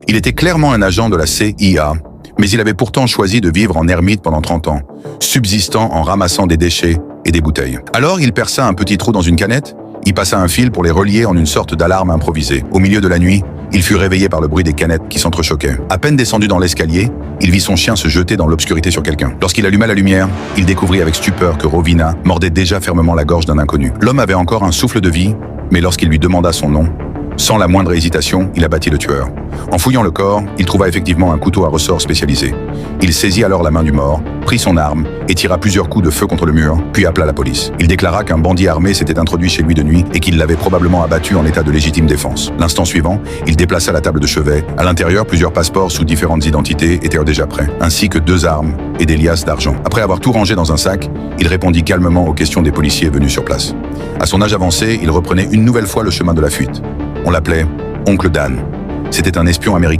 Il était clairement un agent de la CIA, mais il avait pourtant choisi de vivre en ermite pendant 30 ans, subsistant en ramassant des déchets et des bouteilles. Alors il perça un petit trou dans une canette, y passa un fil pour les relier en une sorte d'alarme improvisée. Au milieu de la nuit, il fut réveillé par le bruit des canettes qui s'entrechoquaient. À peine descendu dans l'escalier, il vit son chien se jeter dans l'obscurité sur quelqu'un. Lorsqu'il alluma la lumière, il découvrit avec stupeur que Rovina mordait déjà fermement la gorge d'un inconnu. L'homme avait encore un souffle de vie, mais lorsqu'il lui demanda son nom, sans la moindre hésitation, il abattit le tueur. En fouillant le corps, il trouva effectivement un couteau à ressort spécialisé. Il saisit alors la main du mort, prit son arme et tira plusieurs coups de feu contre le mur, puis appela la police. Il déclara qu'un bandit armé s'était introduit chez lui de nuit et qu'il l'avait probablement abattu en état de légitime défense. L'instant suivant, il déplaça la table de chevet. À l'intérieur, plusieurs passeports sous différentes identités étaient déjà prêts, ainsi que 2 armes et des liasses d'argent. Après avoir tout rangé dans un sac, il répondit calmement aux questions des policiers venus sur place. À son âge avancé, il reprenait une nouvelle fois le chemin de la fuite. On l'appelait Oncle Dan. C'était un espion américain.